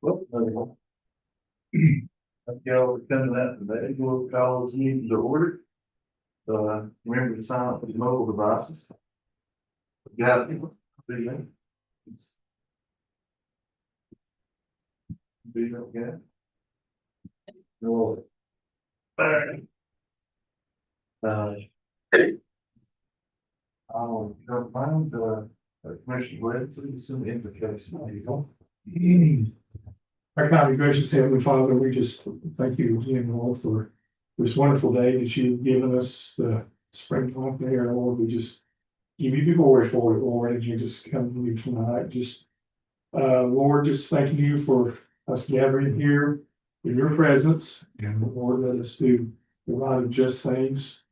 Well, thank y'all for coming out today. We'll call this meeting to order. Remember to sign up with your mobile devices. Got it. Be okay. No. I'll don't mind, Commissioner Webb, some implications. There you go. Our kind of gracious Heavenly Father, we just thank you again, Lord, for this wonderful day that you've given us, the springtime there, Lord. We just give you the glory for it, Lord, and you just come to you tonight. Just, Lord, just thanking you for us gathering here in your presence, and Lord, let us do the right and just things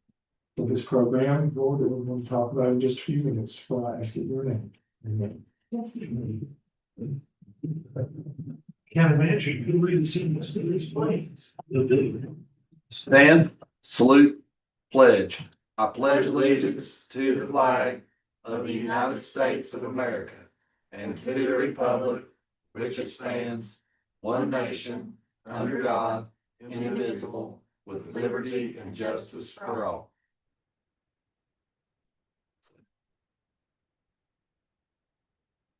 for this program, Lord, that we're going to talk about in just a few minutes. For I ask it in your name. Amen. County manager, you can read the sentence to these planes. Stand, salute, pledge. I pledge allegiance to the flag of the United States of America and to the republic which it stands, one nation, under God, indivisible, with liberty and justice for all.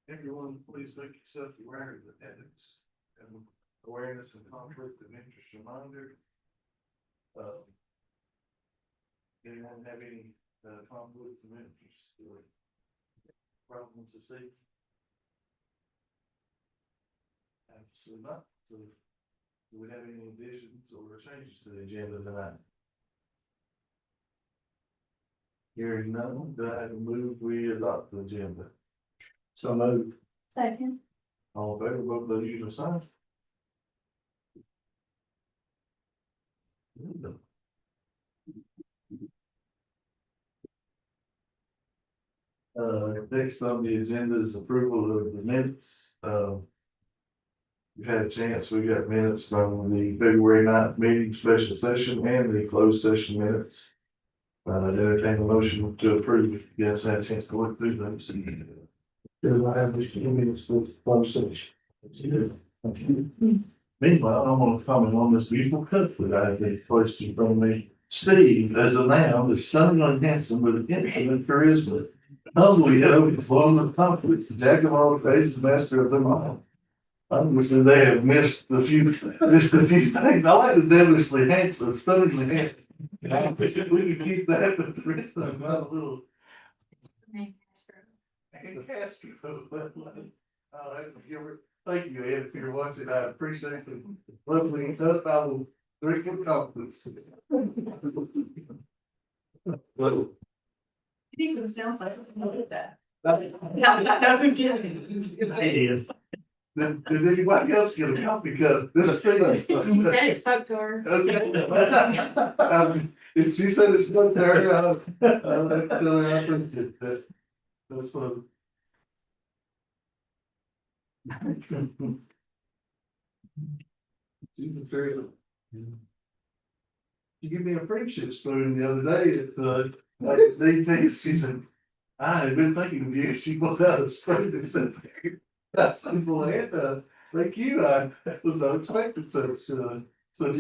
Everyone, please make yourself aware of the ethics and awareness and conflict of interest reminder. Anyone have any conflicts of interest or problems to see? Absolutely not. So, do we have any additions or changes to the agenda tonight? Hearing none, do I have a move we adopt the agenda? So moved. Second. All in favor, vote by the usual sign. Next on the agenda is approval of the minutes. We've had a chance, we got minutes from the February 9th meeting, special session, and the closed session minutes. Entertain a motion to approve. If you guys had a chance to look through those. I have just a few minutes with closed session. Meanwhile, I'm gonna comment on this beautiful cup that I have placed in front of me. Steve, as a noun, is stunning and handsome with infinite charisma. Humbly yet overflowing with confidence, the jack of all trades, the master of them all. Obviously, they have missed a few things. I like the devilishly handsome, stunningly handsome. We can keep that, but the rest of them got a little. And Castro, but thank you, Ed, if you're watching. I appreciate the lovely enough. I will drink your confidence. It even sounds like that. No, who did it? It is. Did anybody else get a coffee cup? This is He said he spoke to her. Okay. If she said it's not there, I'll tell her I appreciate that. That's fun. She's a traitor. She gave me a friendship spoon the other day at DT. She said, I had been thinking of you. She pulled out a spoon and said, that's simple and thank you. I was not expecting such a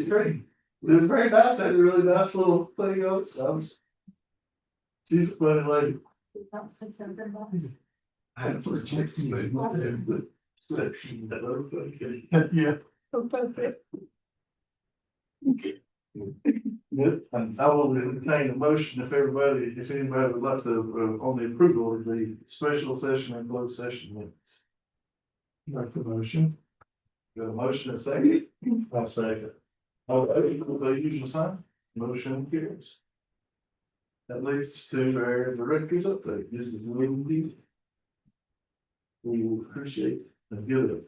treat. It was very nice. Had a really nice little thing on it. She's a funny lady. About 600 bucks. I had a first check spoon. Yeah. And I will entertain a motion if anybody would like to, on the approval of the special session and closed session minutes. Make the motion. Got a motion and second? I'll second. All right, the usual sign, motion carries. That leads us to our director's update. This is Wendy. We will appreciate the good of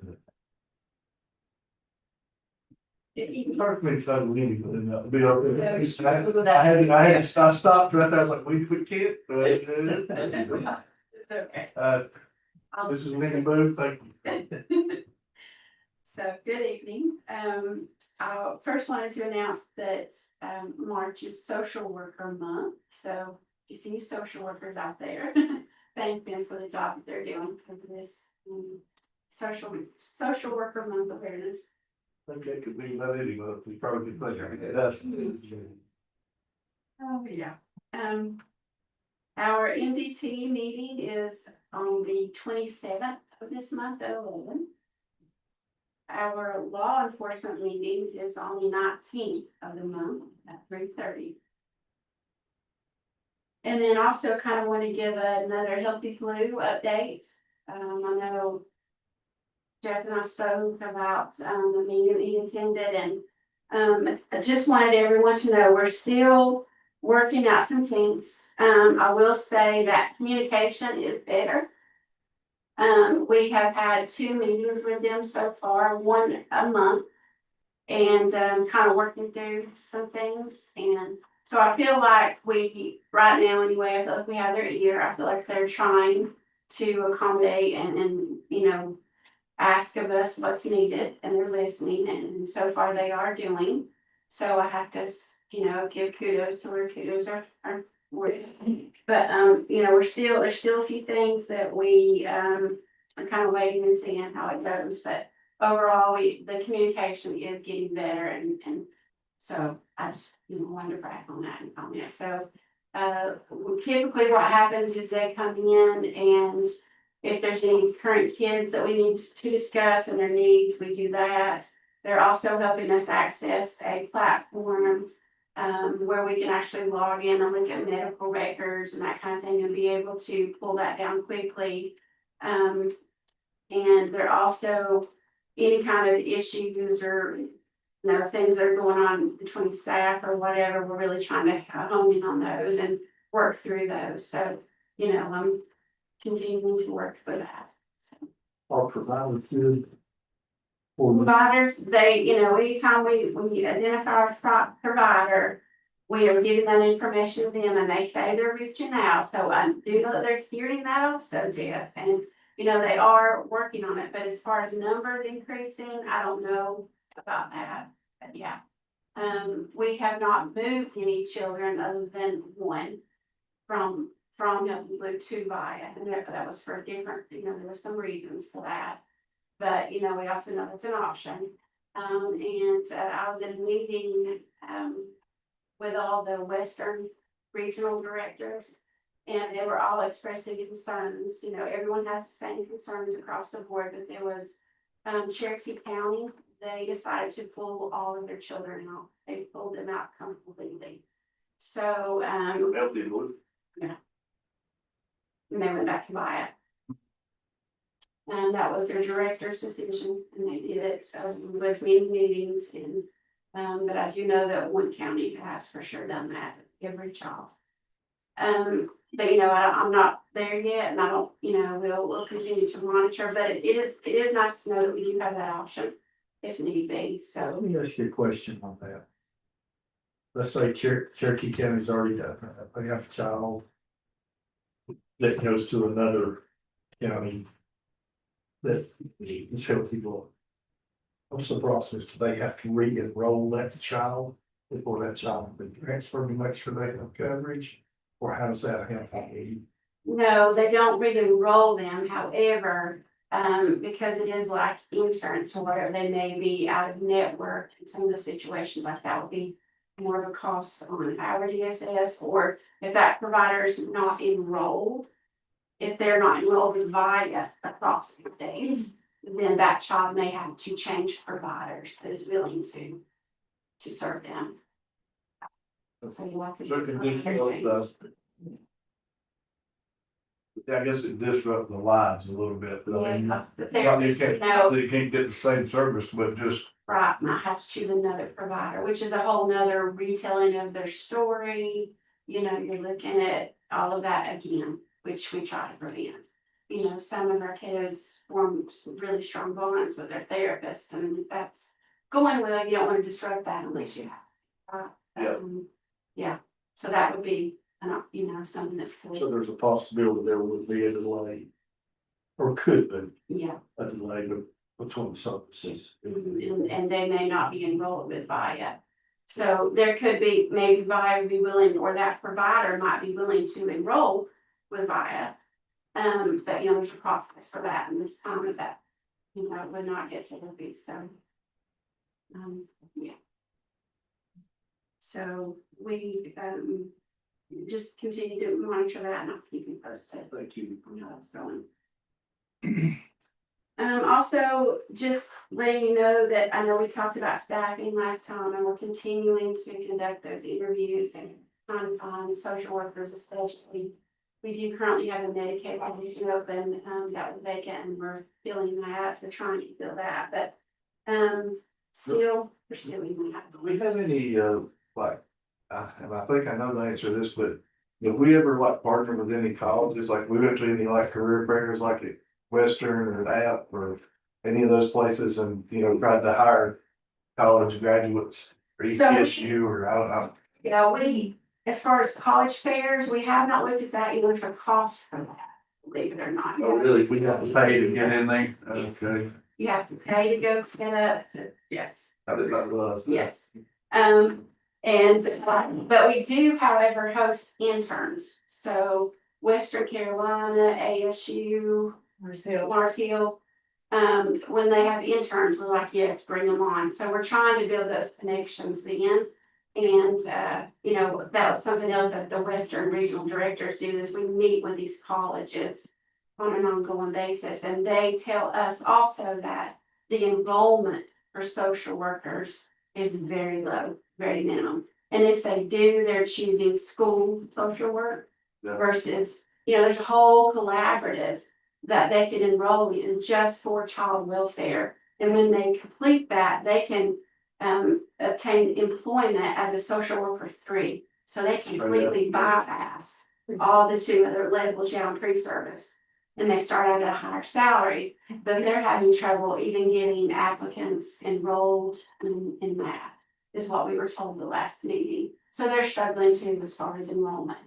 it. Sorry for me to try to leave, but it'll be all right. I stopped right there. I was like, we can't. It's okay. This is Wendy Booth. Thank you. So, good evening. I first wanted to announce that March is Social Worker Month. So, if you see social workers out there, thank them for the job that they're doing for this social worker month awareness. I think that could be about any month, we probably could think that's. Oh, yeah. Our MDT meeting is on the 27th of this month at 11. Our law enforcement meeting is on the 19th of the month at 3:30. And then also kind of want to give another Healthy Flu update. I know Jeff and I spoke about the meeting he attended, and I just wanted everyone to know we're still working out some kinks. I will say that communication is better. We have had 2 meetings with them so far, one a month, and kind of working through some things. And so I feel like right now anyway, I feel like we have their ear. I feel like they're trying to accommodate and ask of us what's needed, and they're listening, and so far they are doing. So I have to, give kudos to where kudos are worth. But, there's still a few things that we, are kind of waiting and seeing how it goes, but overall, the communication is getting better, and so I just, wanted to brag on that and comment. So, typically what happens is they come in, and if there's any current kids that we need to discuss and their needs, we do that. They're also helping us access a platform where we can actually log in and look at medical records and that kind of thing and be able to pull that down quickly. And they're also any kind of issues or things that are going on between staff or whatever. We're really trying to hone in on those and work through those. So, I'm continuing to work for that. So. Our provider good. Providers, they, anytime we identify a provider, we are giving that information to them, and they say they're reaching out. So I do know that they're hearing that also, Jeff, and they are working on it. But as far as numbers increasing, I don't know about that. But yeah, we have not moved any children other than one from Healthy Blue to VIA, and that was for different. There was some reasons for that. But, we also know it's an option. I was in a meeting, with all the Western regional directors, and they were all expressing concerns. Everyone has the same concerns across the board, but there was, Cherokee County, they decided to pull all of their children out. They pulled them out completely. So, Healthy Blue. yeah. And they went back to buy it. And that was their director's decision, and they did it with many meetings. And but I do know that one county has for sure done that, every child. But I'm not there yet, and I don't. We'll continue to monitor. But it is nice to know that we do have that option if need be. So Let me ask you a question on that. Let's say Cherokee County's already done that. They have a child that goes to another county that is Healthy Blue. What's the process? Do they have to re-enroll that child before that child can be transferred to make sure they have coverage? Or how does that happen? no, they don't re-enroll them. However, because it is like insurance or whatever, they may be out of network, and some of the situations like that would be more of a cost on our DSS, or if that provider is not enrolled. If they're not enrolled in VIA across the state, then that child may have to change providers that is willing to serve them. So you have to. I guess it disrupts the lives a little bit, but I mean, The therapist, they can't get the same service, but just. Right, and I have to choose another provider, which is a whole nother retelling of their story. You're looking at all of that again, which we try to prevent. Some of our kiddos form some really strong bonds with their therapist, and that's going well. You don't want to disrupt that unless you have. Yeah. So that would be, something that. So there's a possibility there would be a delay. Or could be Yeah. a delay between services. And they may not be enrolled with VIA. So there could be, maybe VIA would be willing, or that provider might be willing to enroll with VIA. But there's a process for that, and there's time of that would not get therapy, so. Yeah. So we, just continue to monitor that and I'll keep you posted Thank you. on how that's going. Also, just letting you know that I know we talked about staffing last time and we're continuing to conduct those interviews and on social workers especially. We do currently have a Medicaid position open, that was vacant and we're filling that, we're trying to fill that, but, still pursuing that. Do we have any, like, and I think I know the answer to this, but if we ever like partner with any colleges, like we went to any like career fairs like at Western or App or any of those places and, tried to hire college graduates or So- ETSU or I don't know. Yeah, as far as college fairs, we have not looked at that, either for cost for that, believe it or not. Oh, really? We have to pay to get in there? Yes. Okay. You have to pay to go set up, yes. I did not realize. that. Yes, but we do, however, host interns, so Western Carolina, ASU, Mars Hill. When they have interns, we're like, yes, bring them on, so we're trying to build those connections then. And, that was something else that the Western Regional Directors do, is we meet with these colleges on an ongoing basis, and they tell us also that the enrollment for social workers is very low, very minimum. And if they do, they're choosing school social work Yeah. versus, there's a whole collaborative that they can enroll in just for child welfare. And when they complete that, they can obtain employment as a social worker 3. So they completely bypass all the 2 other levels on pre-service. And they start out at a higher salary, but they're having trouble even getting applicants enrolled in that, is what we were told the last meeting. So they're struggling too as far as enrollment.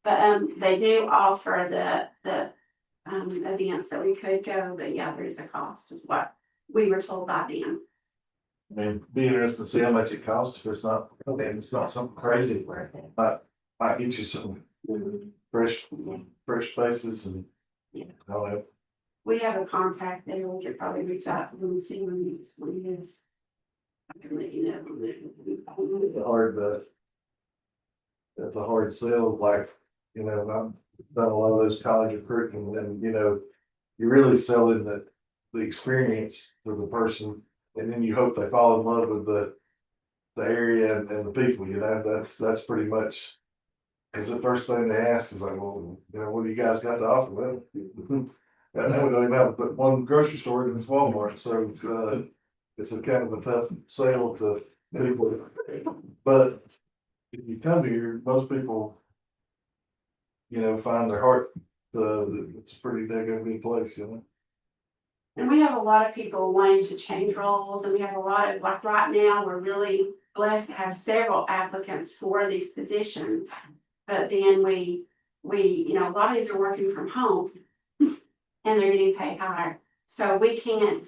But they do offer the events that we could go, but yeah, there's a cost, is what we were told by them. I mean, be interested to see how much it costs if it's not, it's not something crazy. Might get you some fresh faces and. Yeah. I don't know. We have a contact there, we could probably reach out to them and see when he is. I can let you know. It's hard, it's a hard sell, like, I've done a lot of those college recruiting and, you're really selling the experience for the person. And then you hope they fall in love with the area and the people, that's pretty much. Cause the first thing they ask is like, well, what do you guys got to offer? Well, now we don't even have but one grocery store in Walmart, so, it's a kind of a tough sale to people. But if you come here, most people, find their heart, it's a pretty daggone good place, And we have a lot of people wanting to change roles, and we have a lot of, like right now, we're really blessed to have several applicants for these positions. But then we, a lot of these are working from home and they're getting paid higher. So we can't,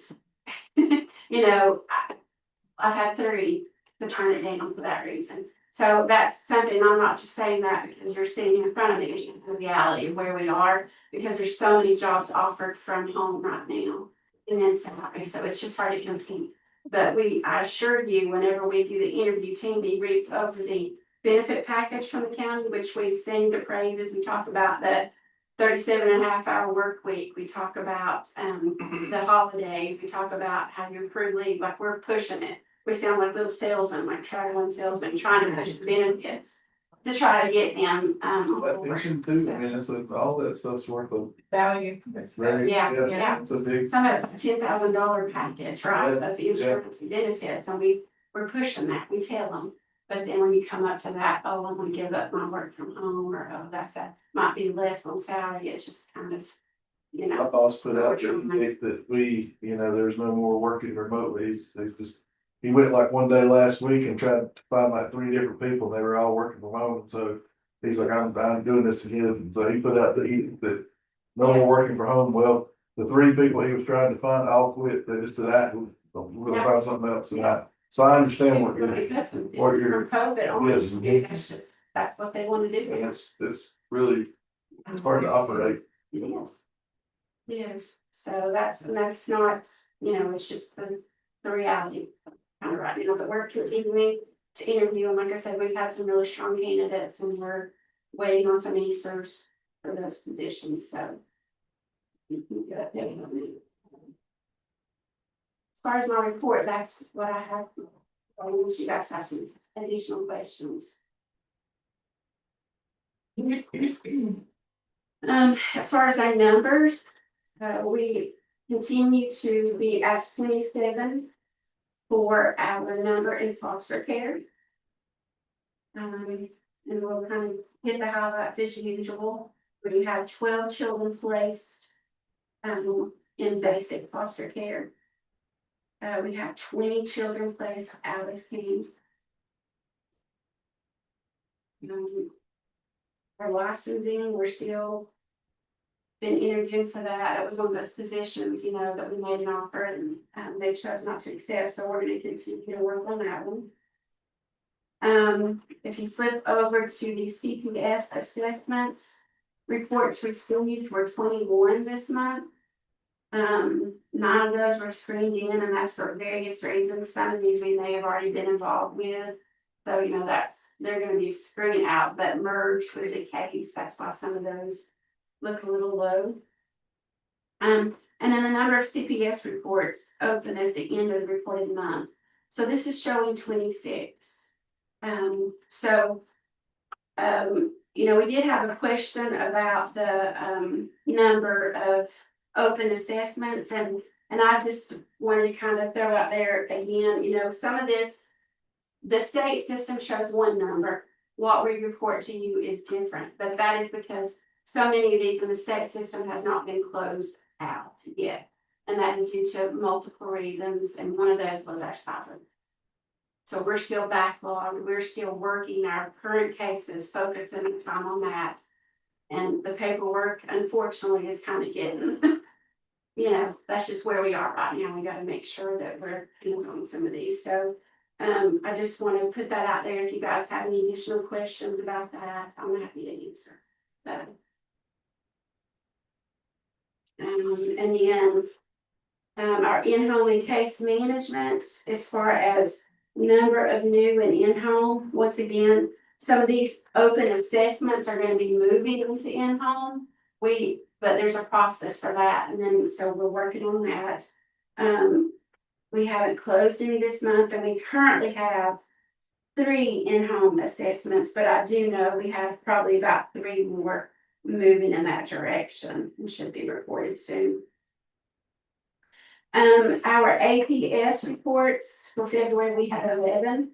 I've had 3 to turn it down for that reason. So that's something, I'm not just saying that because you're sitting in front of me, it's just the reality of where we are, because there's so many jobs offered from home right now. And then salary, so it's just hard to compete. But I assure you, whenever we do the interview, team reads over the benefit package from the county, which we sing the praises. We talk about the 37.5-hour work week. We talk about the holidays. We talk about how you approve leave, like we're pushing it. We sound like little salesmen, like traveling salesmen, trying to push the benefits to try to get them. That pension too, I mean, all that stuff's worth of. Value. It's very, Yeah. it's a big. Some of it's a $10,000 package, right, of insurance and benefits, and we're pushing that, we tell them. But then when you come up to that, oh, I'm gonna give up my work from home, or oh, might be less on salary, it's just kind of, My boss put out that we, there's no more working remotely, he went like one day last week and tried to find like 3 different people, they were all working from home, so. He's like, I'm doing this again, so he put out that no more working from home, well, the 3 people he was trying to find all quit, they just said, we're gonna find something else, so I understand what you're. From COVID on, Yes. it's just, that's what they wanna do. It's really, it's hard to operate. It is. Yes, so that's not, it's just the reality kind of right now, but we're continuing to interview, and like I said, we've had some really strong candidates, and we're waiting on some answers for those positions, so. As far as my report, that's what I have, unless you guys have some additional questions. As far as our numbers, we continue to be at 27 for our number in foster care. And we'll kind of hit the highlights as usual. We have 12 children placed in basic foster care. We have 20 children placed out of camp. Our licensing, we're still been interviewing for that. That was one of those positions, that we made an offer and they chose not to accept. So we're going to continue to work on that one. If you flip over to the CPS assessments, reports received were 21 this month. 9 of those were screened in, and that's for various reasons. Some of these we may have already been involved with. So, they're going to be screened out, but merged with the case. That's why some of those look a little low. And then the number of CPS reports open at the end of the reported month. So this is showing 26. We did have a question about the number of open assessments, and I just wanted to kind of throw out there again, some of this, the state system shows one number. What we report to you is different, but that is because so many of these in the state system has not been closed out yet. And that is due to multiple reasons, and one of those was our stipend. So we're still backlogged, we're still working our current cases, focusing time on that. And the paperwork, unfortunately, is kind of getting, that's just where we are right now. We got to make sure that we're on some of these. So I just want to put that out there. If you guys have any additional questions about that, I'm happy to answer that. And then our in-home and case management, as far as number of new and in-home, once again, some of these open assessments are going to be moving into in-home. But there's a process for that, and then so we're working on that. We haven't closed any this month, and we currently have 3 in-home assessments, but I do know we have probably about 3 more moving in that direction and should be reported soon. Our APS reports for February, we had 11.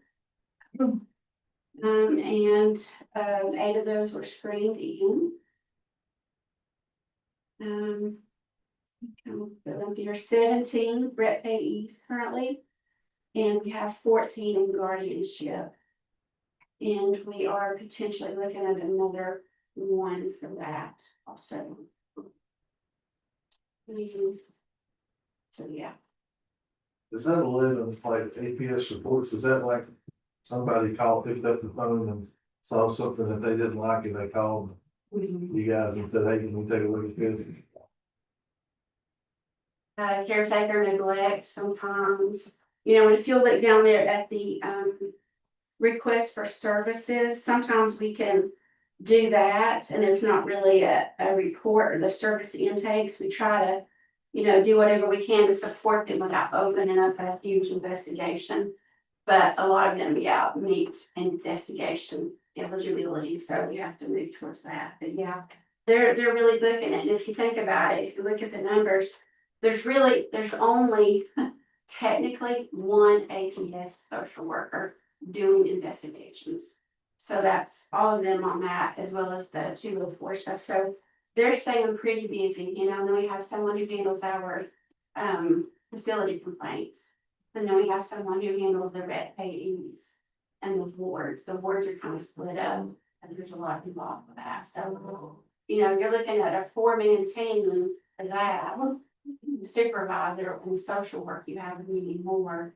And 8 of those were screened in. There are 17 Brett payees currently, and we have 14 in guardianship. And we are potentially looking at another 1 for that also. So yeah. Is that 11 like APS reports? Is that like somebody picked up the phone and saw something that they didn't like and they called you guys and said, hey, can we take a look at this? Caretaker neglect sometimes. If you look down there at the request for services, sometimes we can do that, and it's not really a report or the service intakes. We try to do whatever we can to support them without opening up a huge investigation. But a lot of them, meet investigation eligibility, so we have to move towards that. But yeah, they're really booking it. And if you think about it, if you look at the numbers, there's only technically 1 APS social worker doing investigations. So that's all of them on that, as well as the 204 stuff. So they're staying pretty busy, and then we have someone who handles our facility complaints. And then we have someone who handles the red payees and the wards. The wards are kind of split up, and there's a lot involved with that. So, you're looking at a 4-man team for that. Supervisor and social work, you have needing more.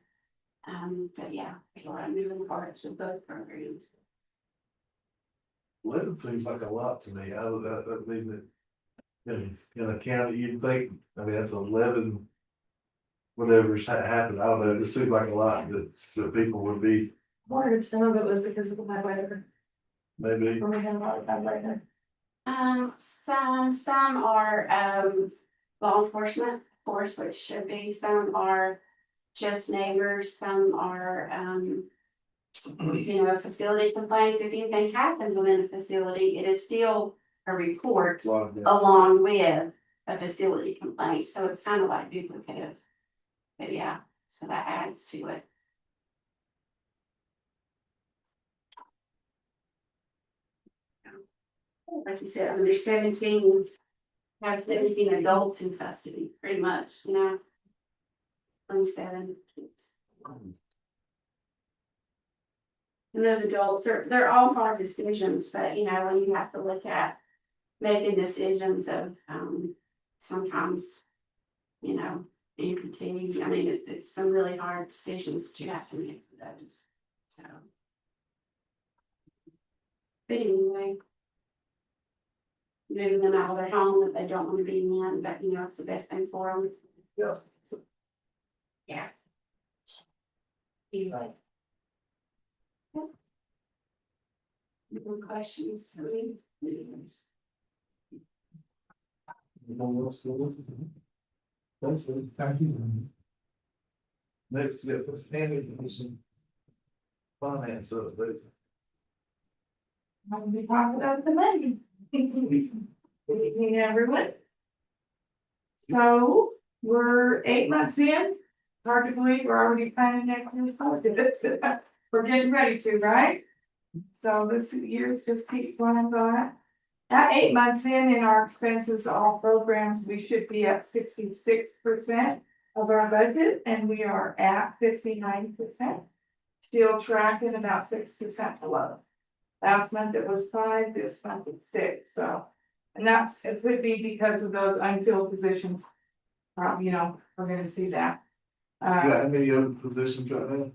But yeah, there's a lot of moving parts with both programs. 11 seems like a lot to me. I mean, in a county, you'd think, I mean, that's 11. Whatever's happened, I don't know, it just seems like a lot that people would be, Wondered if some of it was because of the bad weather, maybe. or we had a lot of bad weather. Some are, law enforcement, of course, which should be, some are just neighbors, some are, facility complaints. If anything happens within a facility, it is still a report A lot of that. along with a facility complaint, so it's kind of like duplicative. But yeah, so that adds to it. Like you said, I mean, there's 17 adults in custody, pretty much, 27 kids. And those adults they're all hard decisions, but when you have to look at making decisions of, sometimes, amputee, I mean, it's some really hard decisions that you have to make for those, so. But anyway. Moving them out of their home that they don't want to be in, but it's the best thing for them. Yeah. Yeah. Anyway. Any questions for me? Thank you. Next, you got this family commission. Finance update. I'm gonna be talking about the money. Good evening, everyone. So, we're 8 months in, hard to believe, we're already planning next year's budget. We're getting ready to, right? So this year just keeps going by. At 8 months in our expenses, all programs, we should be at 66% of our budget, and we are at 59%. Still tracking about 6% below. Last month it was 5, this month it's 6, so. And it could be because of those unfilled positions. We're gonna see that. You got how many open positions right now?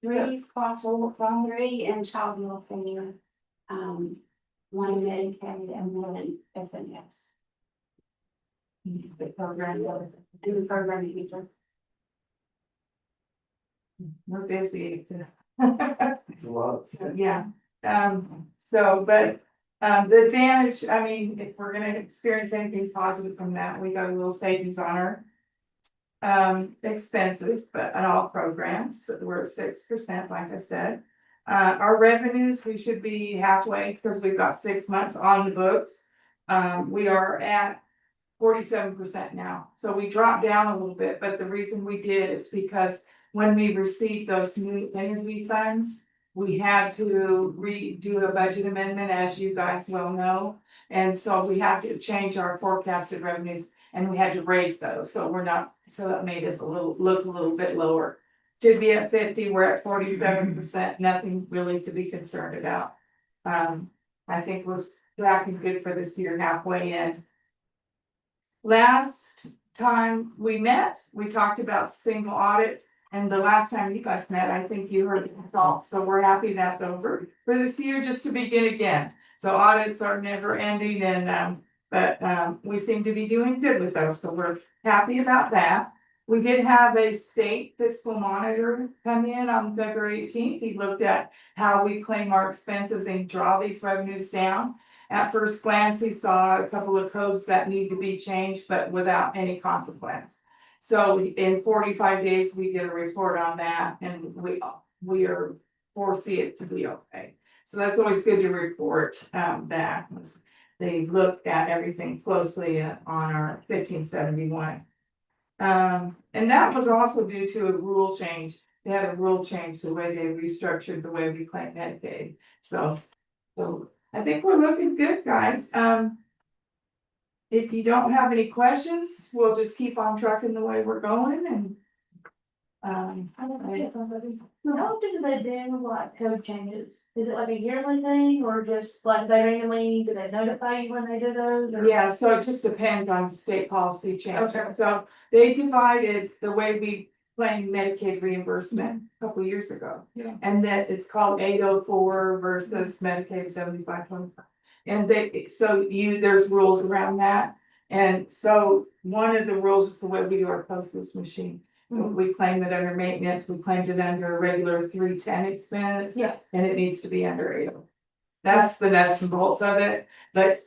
3 foster, 3 in child welfare, 1 in Medicaid and 1 in FNS. The program manager. We're busy. It's a lot. So, yeah, but the advantage, I mean, if we're gonna experience anything positive from that, we got a little savings on our. Expensive, but on all programs, so we're at 6%, like I said. Our revenues, we should be halfway, because we've got 6 months on the books. We are at 47% now, so we dropped down a little bit, but the reason we did is because when we received those new energy funds, we had to redo a budget amendment, as you guys well know. And so we had to change our forecasted revenues, and we had to raise those, so that made us look a little bit lower. Should be at 50, we're at 47%, nothing really to be concerned about. I think we're tracking good for this year, halfway in. Last time we met, we talked about single audit, and the last time you guys met, I think you heard the results, so we're happy that's over for this year, just to begin again. So audits are never ending, and but we seem to be doing good with those, so we're happy about that. We did have a state fiscal monitor come in on February 18th. He looked at how we claim our expenses and draw these revenues down. At first glance, he saw a couple of codes that need to be changed, but without any consequence. So in 45 days, we get a report on that, and we are foresee it to be okay. So that's always good to report that. They looked at everything closely on our 1571. And that was also due to a rule change. They had a rule change, the way they restructured the way we claim Medicaid. So I think we're looking good, guys. If you don't have any questions, we'll just keep on trucking the way we're going, and I don't know. How do they do like code changes? Is it like a yearly thing or just like they randomly, do they notify you when they do those? Or- yeah, so it just depends on state policy change. Okay. So they divided the way we claim Medicaid reimbursement a couple years ago. Yeah. And that it's called 804 versus Medicaid 7525. And there's rules around that. And so one of the rules is the way we do our postage machine. We claim it under maintenance, we claimed it under a regular 310 expense. Yeah. And it needs to be under 8. That's the nuts and bolts of it, but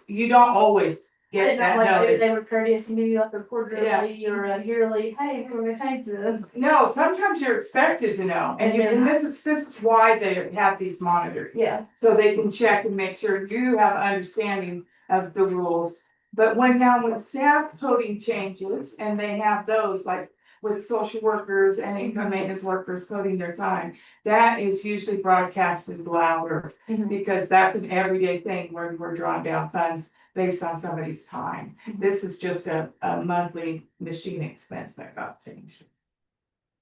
you don't always I get didn't know that like maybe notice. they were courteous and give you like a quarterly or a yearly, hey, we're gonna change this. No, sometimes you're expected to know, and this is why they have these monitors. Yeah. So they can check and make sure you have understanding of the rules. But when staff coding changes and they have those, like with social workers and income maintenance workers coding their time, that is usually broadcasted louder. Mhm. Because that's an everyday thing where we're drawing down funds based on somebody's time. This is just a monthly machine expense that got changed.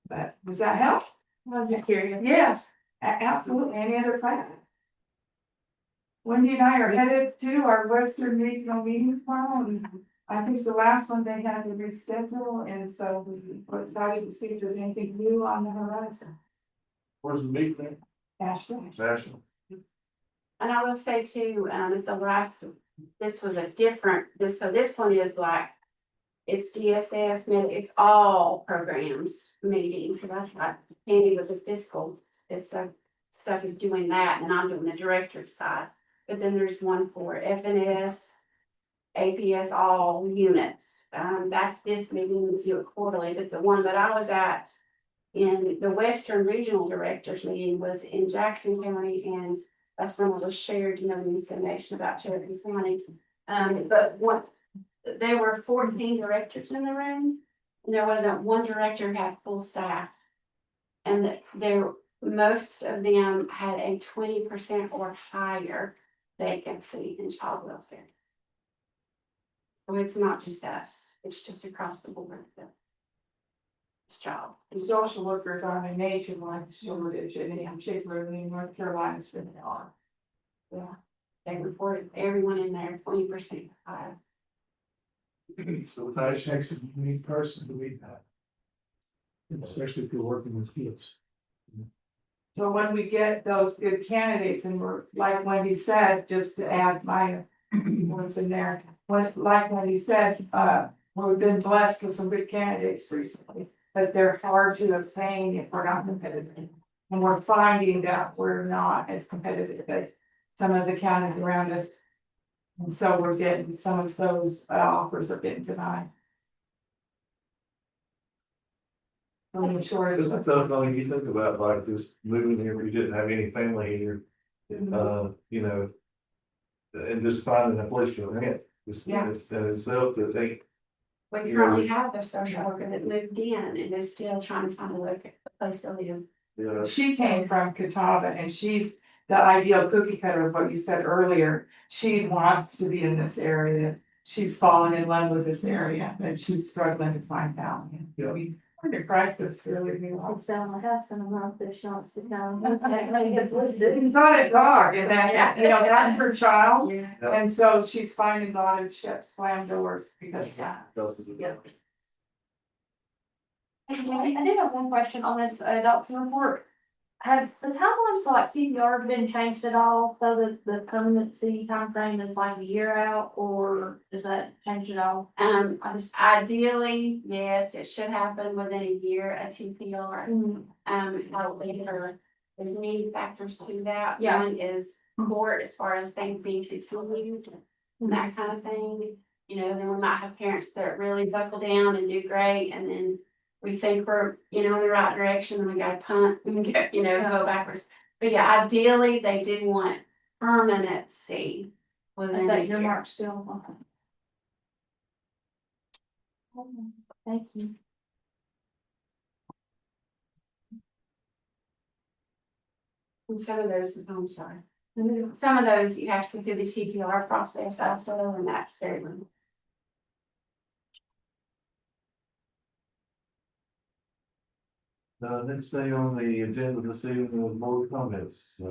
But does that help? I'm just curious. Yeah, absolutely. Any other questions? Wendy and I are headed to our Western Regional meeting tomorrow, and I think the last one they had to reschedule, and so we're excited to see if there's anything new on the horizon. Where's the meeting? Ashland. National. And I will say too, this was this one is like, it's DSS, it's all programs meeting, so that's like Candy with the fiscal, stuff is doing that, and I'm doing the director's side. But then there's one for FNS, APS, all units, that's this meeting, we do it quarterly, but the one that I was at in the Western Regional Directors meeting was in Jackson County, and that's when I was shared, the information about Cherokee County. There were 14 directors in the room, and there wasn't one director who had full staff. And most of them had a 20% or higher vacancy in child welfare. So it's not just us, it's just across the board. This job. Social workers are a nationwide shortage, and in particular in North Carolina, it's been hard. Yeah, they reported everyone in there 20% higher. So that takes a unique person to lead that. Especially if you're working with kids. So when we get those good candidates, and we're, like Wendy said, just to add my words in there, like Wendy said, we've been blessed with some good candidates recently, but they're hard to obtain if we're not competitive. And we're finding that we're not as competitive as some of the counties around us. And so we're getting some of those offers are getting denied. I'm sure It's a tough thing you think about, like this moving here, you didn't have any family here, and just finding a place to rent. Yeah. It's in itself that they. We currently have a social worker that moved in and is still trying to find a place to live. Yeah. She came from Catawba, and she's the ideal cookie cutter of what you said earlier. She wants to be in this area. She's fallen in love with this area, and she's struggling to find housing. We're in a crisis, really. I'll sell my house in a month if she wants to come. It's listed. It's not a dog, and that, that's her child. Yeah. And so she's finding a lot of slam doors because of that. Yeah. I did have one question on this adoption report. Have the timeline for like CPR been changed at all so that the permanency timeframe is like a year out, or does that change at all? Ideally, yes, it should happen within a year, a TPR. However, there's many factors to that. Yeah. One is court, as far as things being continued, and that kind of thing. Then we might have parents that really buckle down and do great, and then we think we're, in the right direction, and we gotta punt and go backwards. But yeah, ideally, they do want permanency within a That your year. mark still. Thank you. And some of those, I'm sorry, some of those you have to go through the CPR process also, and that's very limited. Next thing on the agenda this evening is board comments,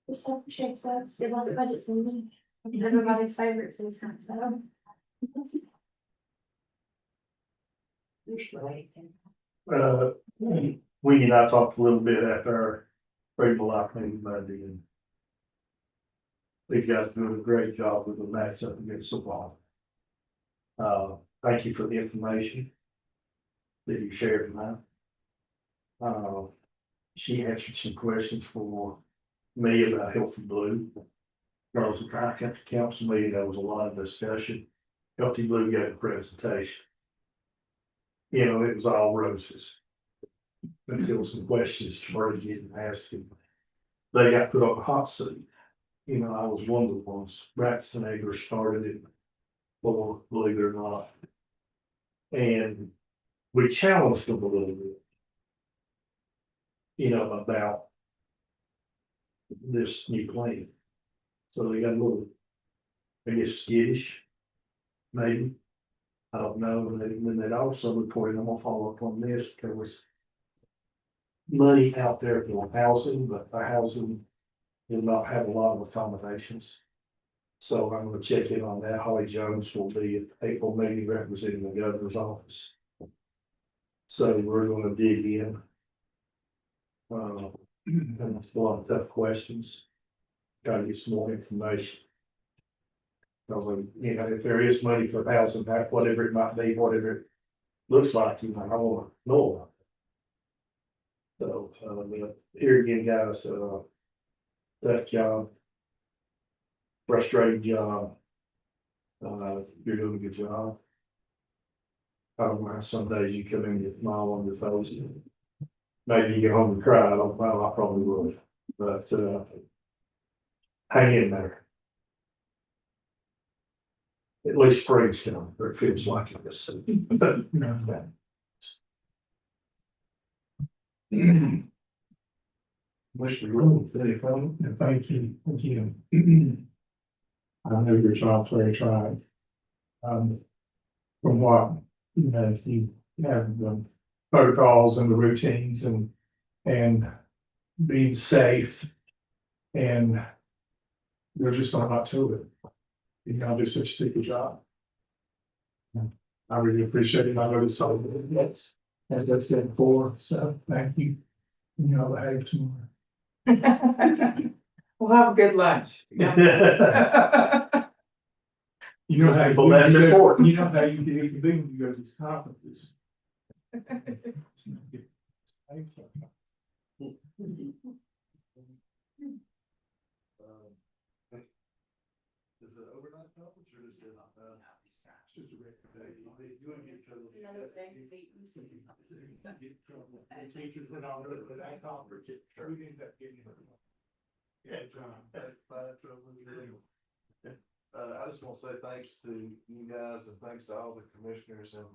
Just have to shake that, get all the budget season. It's everybody's favorite season, so. We and I talked a little bit after our April life meeting Monday, and These guys are doing a great job with the match up against the wall. Thank you for the information that you shared tonight. She answered some questions for me about Healthy Blue. When I was at the council meeting, there was a lot of discussion. Healthy Blue gave a presentation. You know, it was all roses. Until some questions started getting asked. They got put on the hot seat. You know, I was one of the ones, Ratzenegger started it, for, believe it or not. And we challenged them a little bit. You know, about this new plan. So they got a little, I guess, skittish, maybe. I don't know, and then they'd also reported, I'm gonna follow up on this, there was money out there for housing, but our housing did not have a lot of accommodations. So I'm gonna check in on that. Holly Jones will be at April meeting representing the governor's office. So we're gonna dig in. And it's a lot of tough questions. Gotta get some more information. So, you know, if there is money for housing, whatever it might be, whatever it looks like, you know, I wanna know about it. So, here again, guys, tough job. Frustrating job. You're doing a good job. I don't know, some days you come in with a smile on your face. Maybe you get home and cry, I don't know, I probably would, but, hang in there. At least spring's coming, or it feels like it is. Wish we would, say, And thank you again. I know your job's very tried. From what, you know, if you have the protocols and the routines and being safe. And they're just going out to it. You know, do such a good job. I really appreciate it. I know it's so good. Yes, as I said before, so thank you. You know, I have tomorrow. We'll have a good lunch. You know how Well, that's important. you know how you do it when you go to these conferences. Is it overnight conference or is it not? It's just a regular day. You would get trouble. Another thing, Get trouble. The teachers went on to that conference, we ended up getting it. Yeah, I just want to say thanks to you guys and thanks to all the commissioners and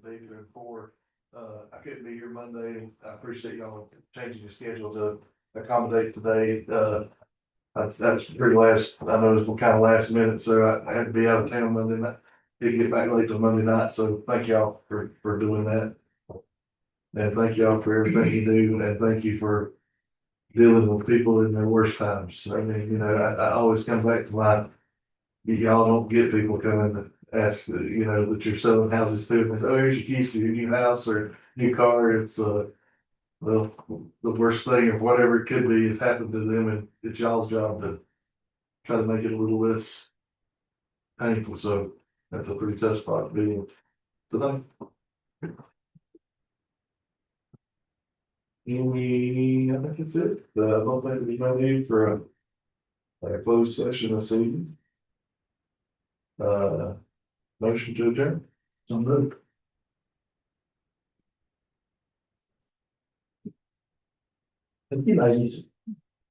David and Ford. I couldn't be here Monday and I appreciate y'all changing your schedule to accommodate today. That's pretty last, I know it's kind of last minute, so I had to be out of town Monday night. Didn't get back late till Monday night, so thank y'all for doing that. And thank y'all for everything you do, and thank you for dealing with people in their worst times. I mean, you know, I always come back to y'all don't get people coming to ask, you know, that you're selling houses to, and say, oh, here's your keys to your new house or new car. It's, well, the worst thing of whatever it could be has happened to them, and it's y'all's job to try to make it a little less painful. So that's a pretty tough spot to be in. So thank I think that's it. I don't think there's no need for a closed session this evening. Motion to adjourn. So moved. Thank you, ladies.